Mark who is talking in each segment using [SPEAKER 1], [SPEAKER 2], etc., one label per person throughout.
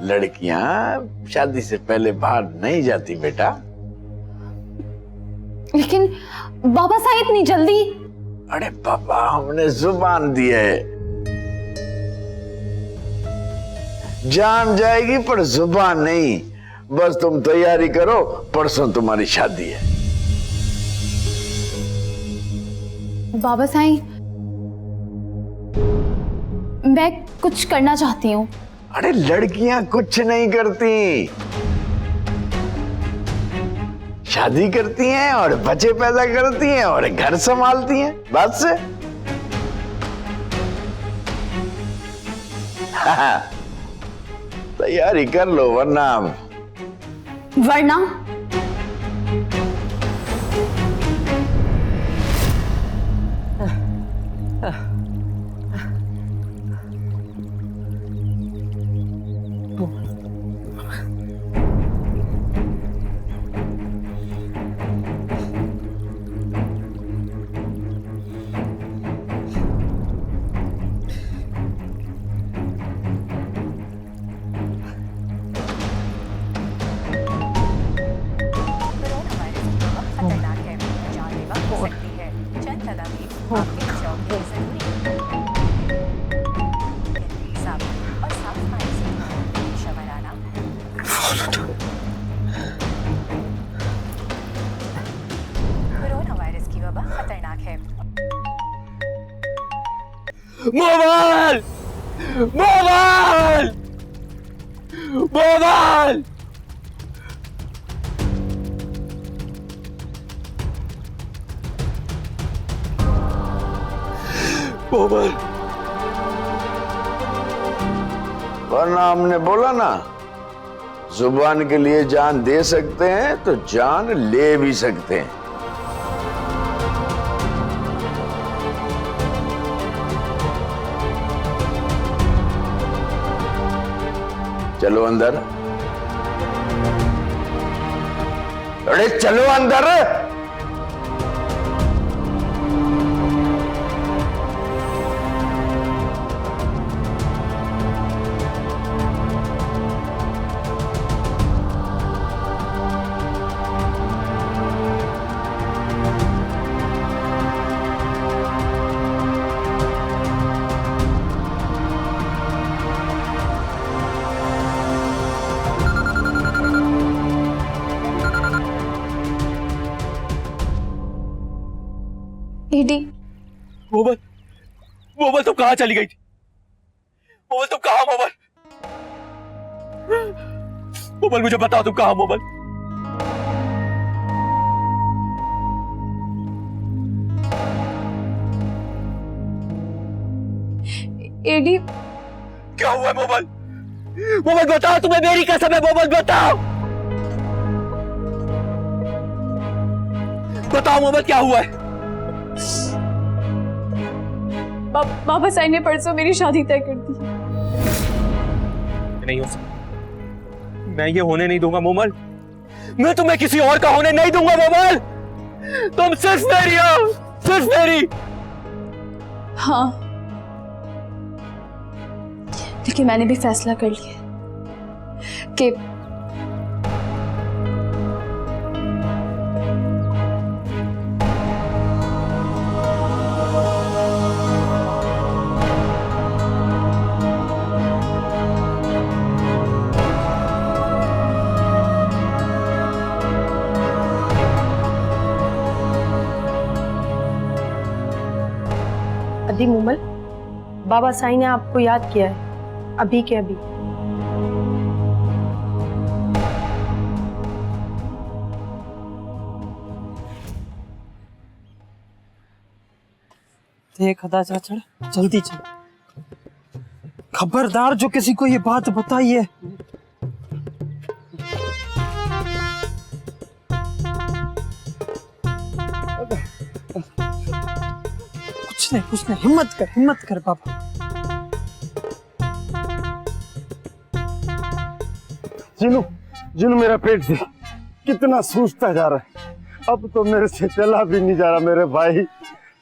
[SPEAKER 1] लड़कियां शादी से पहले बाहर नहीं जाती बेटा।
[SPEAKER 2] लेकिन बाबा साहब इतनी जल्दी?
[SPEAKER 1] अरे पापा, हमने जुबान दी है, जान जाएगी पर जुबान नहीं। बस तुम तैयारी करो, परसों तुम्हारी शादी है।
[SPEAKER 2] बाबा साहब, मैं कुछ करना चाहती हूँ।
[SPEAKER 1] अरे लड़कियां कुछ नहीं करती, शादी करती हैं और बच्चे पैदा करती हैं और घर संभालती हैं, बस। तैयारी कर लो वरना
[SPEAKER 3] मोबाइल मोबाइल मोबाइल मोबाइल।
[SPEAKER 1] वरना हमने बोला ना, जुबान के लिए जान दे सकते हैं तो जान ले भी सकते हैं। चलो अंदर। अरे चलो अंदर।
[SPEAKER 2] दीदी,
[SPEAKER 3] मोबाइल मोबाइल तुम कहां चली गई थी? मोबाइल तुम कहां? मोबाइल मोबाइल मुझे बताओ, तुम कहां? मोबाइल
[SPEAKER 2] एडी,
[SPEAKER 3] क्या हुआ? मोबाइल मोबाइल बताओ, तुम्हें मेरी कसम है, मोबाइल बताओ, बताओ मोबाइल क्या हुआ है?
[SPEAKER 2] बाबा साहब ने परसों मेरी शादी तय कर दी।
[SPEAKER 3] नहीं हो सकता, मैं ये होने नहीं दूंगा मोबाइल। मैं तुम्हें किसी और का होने नहीं दूंगा मोबाइल। तुम सिर्फ मेरी हो, सिर्फ मेरी।
[SPEAKER 2] हाँ, लेकिन मैंने भी फैसला कर लिया कि
[SPEAKER 4] अदी मुमल, बाबा साईं ने आपको याद किया है अभी के अभी।
[SPEAKER 5] देख अदा चाचा, जल्दी चल। खबरदार जो किसी को ये बात बताइए। कुछ नहीं, हिम्मत कर बाबा।
[SPEAKER 6] जिनू मेरा पेट से कितना सूजता जा रहा है, अब तो मेरे से चला भी नहीं जा रहा मेरे भाई।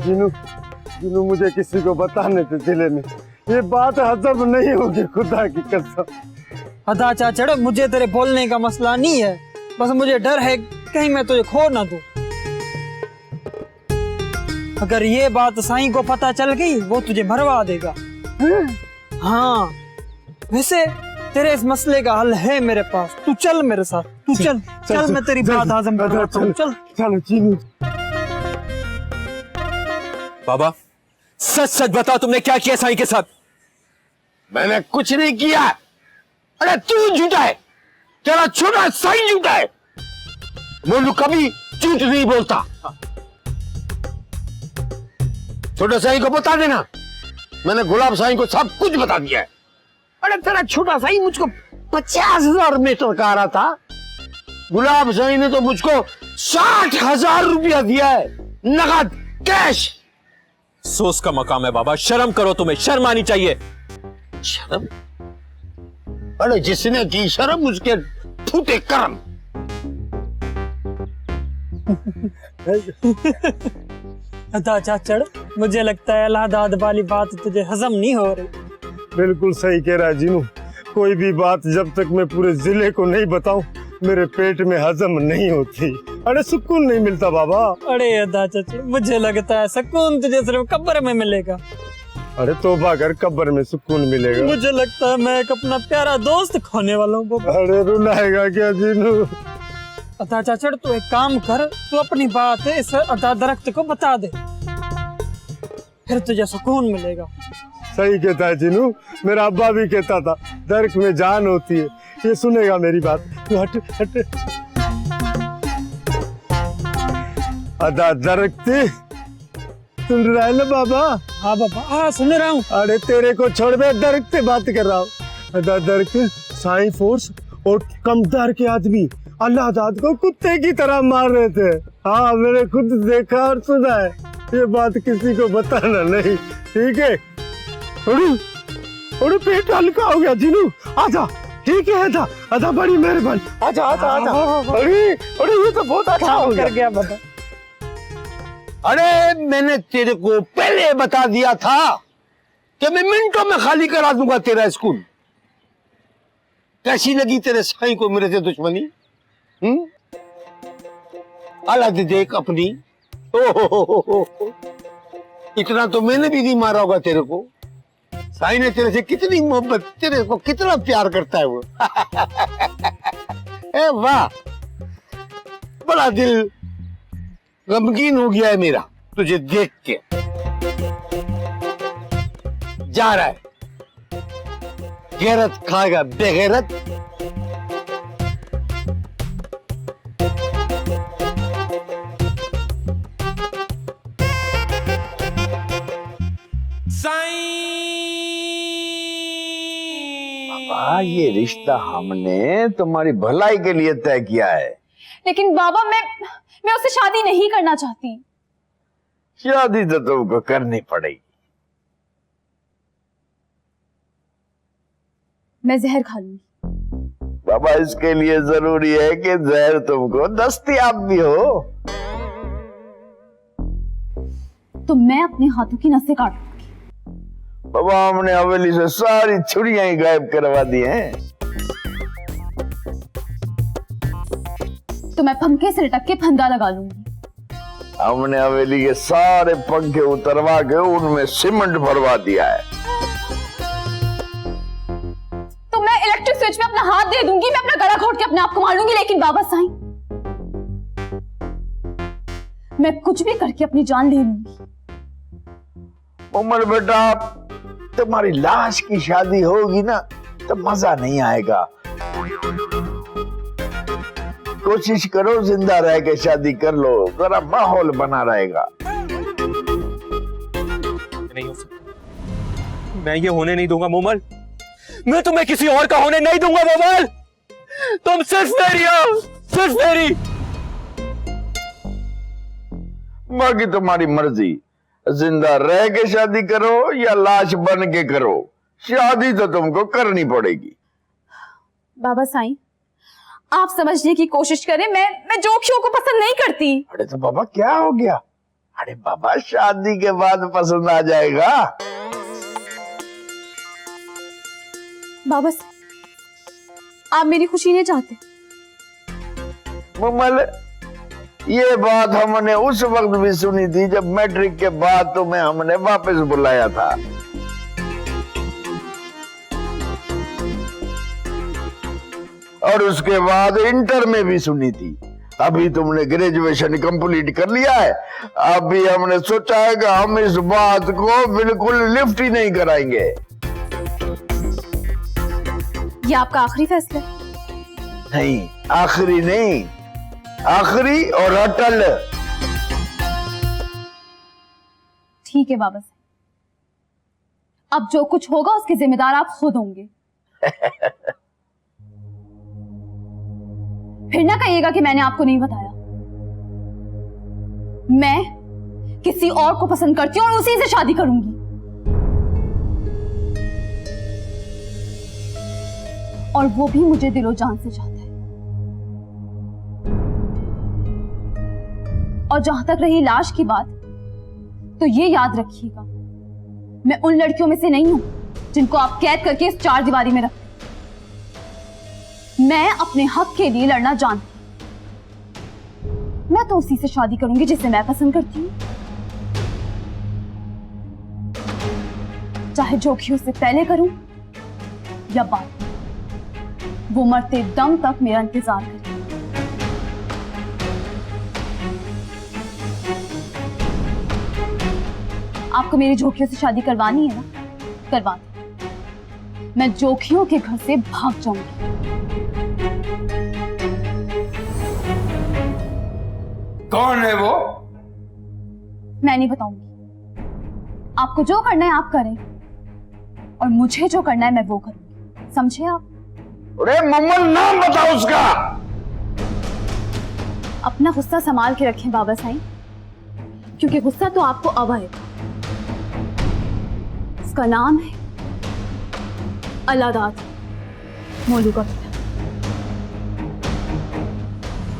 [SPEAKER 6] जिनू मुझे किसी को बताने थे जिले में, ये बात हजम नहीं होगी, खुदा की कसम।
[SPEAKER 5] अदा चाचड़, मुझे तेरे बोलने का मसला नहीं है, बस मुझे डर है कहीं मैं तुझे खो ना दूं। अगर ये बात साईं को पता चल गई वो तुझे मरवा देगा। हाँ, वैसे तेरे इस मसले का हल है मेरे पास, तू चल मेरे साथ, तू चल मैं तेरी बात हाज़म करवाता हूँ, चल।
[SPEAKER 6] चलो चीनू।
[SPEAKER 3] बाबा सच सच बताओ, तुमने क्या किया साईं के साथ?
[SPEAKER 1] मैंने कुछ नहीं किया। अरे तू झूठा है, तेरा छोटा साईं झूठा है। मोनू कभी झूठ नहीं बोलता। छोटे साईं को बता देना, मैंने गुलाब साईं को सब कुछ बता दिया है। अरे तेरा छोटा साईं मुझको 50,000 में टरका रहा था, गुलाब साईं ने तो मुझको 60,000 रुपया दिया है, नगद कैश।
[SPEAKER 3] सोच का मकाम है बाबा, शर्म करो, तुम्हें शर्म आनी चाहिए।
[SPEAKER 1] शर्म? अरे जिसने की शर्म उसके फूटे कर्म।
[SPEAKER 5] अदा चाचड़, मुझे लगता है अलाहाबाद वाली बात तुझे हजम नहीं हो रही।
[SPEAKER 6] बिल्कुल सही कह रहा है जीनू, कोई भी बात जब तक मैं पूरे जिले को नहीं बताऊं मेरे पेट में हजम नहीं होती। अरे सुकून नहीं मिलता बाबा।
[SPEAKER 5] अरे अदा चाचड़, मुझे लगता है सुकून तुझे सिर्फ कब्र में मिलेगा।
[SPEAKER 6] अरे तौबा कर, कब्र में सुकून मिलेगा।
[SPEAKER 5] मुझे लगता है मैं एक अपना प्यारा दोस्त खोने वाला हूँ बाबा।
[SPEAKER 6] अरे रुलाएगा क्या जीनू?
[SPEAKER 5] अदा चाचड़, तू एक काम कर, तू अपनी बात इस अदा दरख्त को बता दे, फिर तुझे सुकून मिलेगा।
[SPEAKER 6] सही कहता है जीनू, मेरा अब्बा भी कहता था दर्द में जान होती है। ये सुनेगा मेरी बात, तू हट हट। अदा दरख्त सुन रहा है ना बाबा?
[SPEAKER 5] हाँ बाबा, हाँ सुन रहा हूँ।
[SPEAKER 6] अरे तेरे को छोड़, मैं दरख्त से बात कर रहा हूँ। अदा दरख्त साईं फोर्स और कमदार के आदमी अल्लाहदाद को कुत्ते की तरह मार रहे थे। हाँ, मैंने खुद देखा और सुना है। ये बात किसी को बताना नहीं, ठीक है? अरे पेट हल्का हो गया जीनू, आजा। ठीक है आजा, आजा, बड़ी मेहरबानी, आजा आजा आजा। अरे ये तो बहुत अच्छा हो
[SPEAKER 5] गया बाबा।
[SPEAKER 1] अरे मैंने तेरे को पहले बता दिया था कि मैं मिनटों में खाली करा दूंगा तेरा स्कूल। कैसी लगी तेरे साईं को मेरे से दुश्मनी? हालत देख अपनी। ओहो, इतना तो मैंने भी नहीं मारा होगा तेरे को। साईं ने तेरे से कितनी मोहब्बत, तेरे को कितना प्यार करता है वो। ए वाह, बड़ा दिल गमगीन हो गया है मेरा तुझे देख के। जा रहा है, गैरत खाएगा बेगैरत। बाबा, ये रिश्ता हमने तुम्हारी भलाई के लिए तय किया है।
[SPEAKER 2] लेकिन बाबा, मैं उससे शादी नहीं करना चाहती।
[SPEAKER 1] शादी तो तुमको करनी पड़ेगी।
[SPEAKER 2] मैं जहर खा लूंगी।
[SPEAKER 1] बाबा, इसके लिए जरूरी है कि जहर तुमको दस्तयाब भी हो।
[SPEAKER 2] तो मैं अपने हाथों की नसें काट लूंगी।
[SPEAKER 1] बाबा, हमने हवेली से सारी छुड़ियां ही गायब करवा दी हैं।
[SPEAKER 2] तो मैं पंखे से लटक के फंदा लगा लूंगी।
[SPEAKER 1] हमने हवेली के सारे पंखे उतरवा के उनमें सीमेंट भरवा दिया है।
[SPEAKER 2] तो मैं इलेक्ट्रिक स्विच में अपना हाथ दे दूंगी, मैं अपना गला घोट के अपने आप को मार लूंगी। लेकिन बाबा साईं, मैं कुछ भी करके अपनी जान ले लूंगी।
[SPEAKER 1] उमर बेटा, तुम्हारी लाश की शादी होगी ना तो मजा नहीं आएगा। कोशिश करो जिंदा रह के शादी कर लो, जरा माहौल बना रहेगा।
[SPEAKER 3] नहीं हो सकता, मैं ये होने नहीं दूंगा मोमल। मैं तुम्हें किसी और का होने नहीं दूंगा मोमल। तुम सिर्फ मेरी हो, सिर्फ मेरी।
[SPEAKER 1] बाकी तुम्हारी मर्जी, जिंदा रह के शादी करो या लाश बन के करो, शादी तो तुमको करनी पड़ेगी।
[SPEAKER 2] बाबा साईं, आप समझने की कोशिश करें, मैं जोखियों को पसंद नहीं करती।
[SPEAKER 1] अरे तो बाबा क्या हो गया? अरे बाबा, शादी के बाद पसंद आ जाएगा।
[SPEAKER 2] बाबा, आप मेरी खुशी नहीं चाहते?
[SPEAKER 7] मुमल, ये बात हमने उस वक्त भी सुनी थी जब मैट्रिक के बाद तुम्हें हमने वापस बुलाया था। और उसके बाद इंटर में भी सुनी थी। अभी तुमने ग्रेजुएशन कंप्लीट कर लिया है। अभी हमने सोचा है कि हम इस बात को बिल्कुल लिफ्ट ही नहीं कराएंगे।
[SPEAKER 2] ये आपका आखिरी फैसला है?
[SPEAKER 7] नहीं, आखिरी नहीं, आखिरी और अटल।
[SPEAKER 2] ठीक है बाबा साहब, अब जो कुछ होगा उसके जिम्मेदार आप खुद होंगे। फिर ना कहिएगा कि मैंने आपको नहीं बताया। मैं किसी और को पसंद करती हूँ और उसी से शादी करूंगी। और वो भी मुझे दिलो जान से चाहता है। और जहां तक रही लाश की बात, तो ये याद रखिएगा, मैं उन लड़कियों में से नहीं हूं जिनको आप कैद करके इस चार दीवारी में रखते। मैं अपने हक के लिए लड़ना जानती हूं। मैं तो उसी से शादी करूंगी जिसे मैं पसंद करती हूँ, चाहे जोखियों से पहले करूं या बाद। वो मरते दम तक मेरा इंतजार करे। आपको मेरी जोखियों से शादी करवानी है ना, करवा दो। मैं जोखियों के घर से भाग जाऊंगी।
[SPEAKER 7] कौन है वो?
[SPEAKER 2] मैं नहीं बताऊंगी। आपको जो करना है आप करें, और मुझे जो करना है मैं वो करूंगी। समझे आप?
[SPEAKER 7] अरे मुमल, नाम बताओ उसका।
[SPEAKER 2] अपना गुस्सा संभाल के रखें बाबा साईं, क्योंकि गुस्सा तो आपको अब आएगा। उसका नाम है अल्लाहदाद, मोलू का बेटा।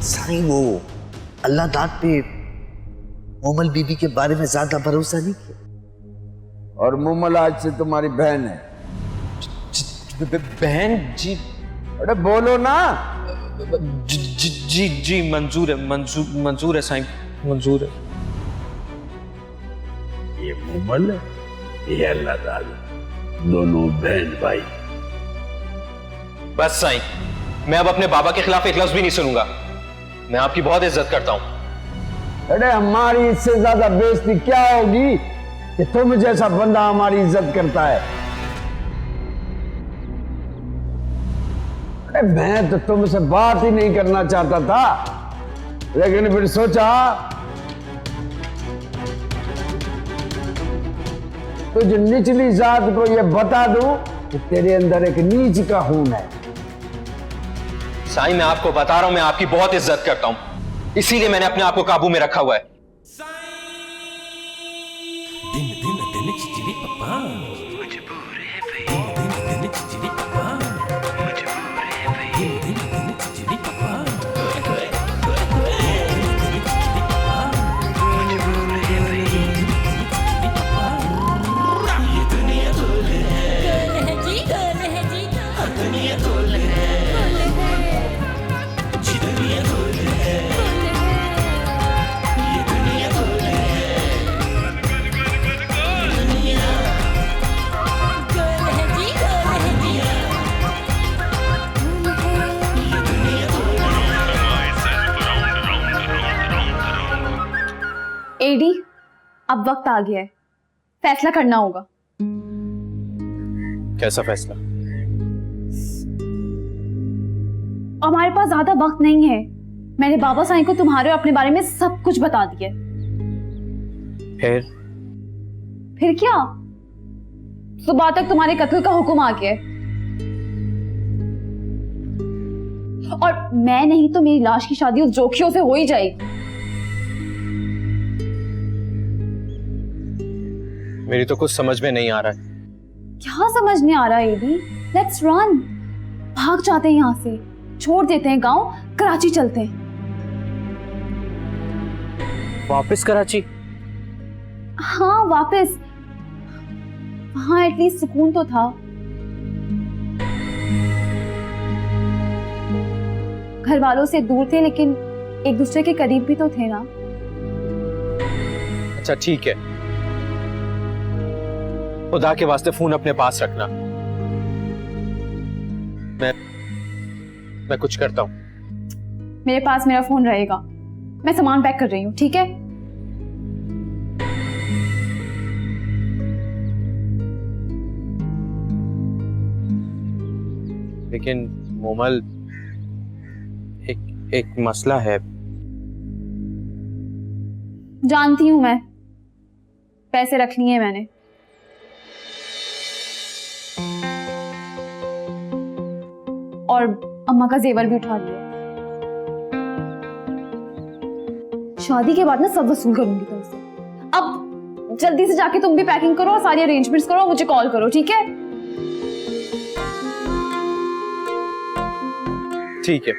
[SPEAKER 8] साईं, वो अल्लाह दाद पे मोमल बीबी के बारे में ज्यादा भरोसा नहीं किया।
[SPEAKER 7] और मुमल आज से तुम्हारी बहन है।
[SPEAKER 3] बहन जी?
[SPEAKER 7] अरे बोलो ना।
[SPEAKER 3] जी मंजूर है, मंजूर है साईं, मंजूर है।
[SPEAKER 1] ये मुमल, ये अल्लाहदाद, दोनों बहन भाई।
[SPEAKER 3] बस साईं, मैं अब अपने बाबा के खिलाफ एक लफ्ज भी नहीं सुनूंगा। मैं आपकी बहुत इज्जत करता हूं।
[SPEAKER 7] अरे हमारी इससे ज्यादा बेइज्जती क्या होगी कि तुम जैसा बंदा हमारी इज्जत करता है। अरे मैं तो तुमसे बात ही नहीं करना चाहता था, लेकिन फिर सोचा तुझ निचली जात को यह बता दूं कि तेरे अंदर एक नीच का खून है।
[SPEAKER 3] साईं, मैं आपको बता रहा हूं, मैं आपकी बहुत इज्जत करता हूं, इसीलिए मैंने अपने आप को काबू में रखा हुआ है।
[SPEAKER 9] दिन दिन दिन चिचिरी पप्पा, मजबूर है भाई। दिन दिन चिचिरी पप्पा, मजबूर है भाई। दिन दिन चिचिरी पप्पा, मजबूर है भाई। ये दुनिया गोल है जी, गोल है जी, दुनिया गोल है जी, दुनिया गोल है। ये दुनिया गोल है, दुनिया गोल है जी, गोल है जी। ये दुनिया गोल है।
[SPEAKER 2] एडी, अब वक्त आ गया है, फैसला करना होगा।
[SPEAKER 3] कैसा फैसला?
[SPEAKER 2] हमारे पास ज्यादा वक्त नहीं है। मैंने बाबा साईं को तुम्हारे और अपने बारे में सब कुछ बता दिया। फिर क्या? सुबह तक तुम्हारे कत्ल का हुक्म आ गया है। और मैं नहीं तो मेरी लाश की शादी उस जोखियों से हो ही जाएगी।
[SPEAKER 3] मेरी तो कुछ समझ में नहीं आ रहा है।
[SPEAKER 2] क्या समझ नहीं आ रहा है एडी? लेट्स रन, भाग जाते हैं यहां से, छोड़ देते हैं गांव, कराची चलते हैं।
[SPEAKER 3] वापस कराची?
[SPEAKER 2] हाँ वापस। वहां एटलीस्ट सुकून तो था। घर वालों से दूर थे लेकिन एक दूसरे के करीब भी तो थे ना।
[SPEAKER 3] अच्छा ठीक है, खुदा के वास्ते फोन अपने पास रखना, मैं कुछ करता हूं।
[SPEAKER 2] मेरे पास मेरा फोन रहेगा, मैं सामान पैक कर रही हूँ, ठीक है?
[SPEAKER 3] लेकिन मोमल, एक मसला है।
[SPEAKER 2] जानती हूं मैं, पैसे रख लिए मैंने। और अम्मा का जेवर भी उठा लिया। शादी के बाद ना सब वसूल करूंगी तुमसे। अब जल्दी से जाके तुम भी पैकिंग करो और सारी अरेंजमेंट्स करो और मुझे कॉल करो, ठीक है?
[SPEAKER 3] ठीक है।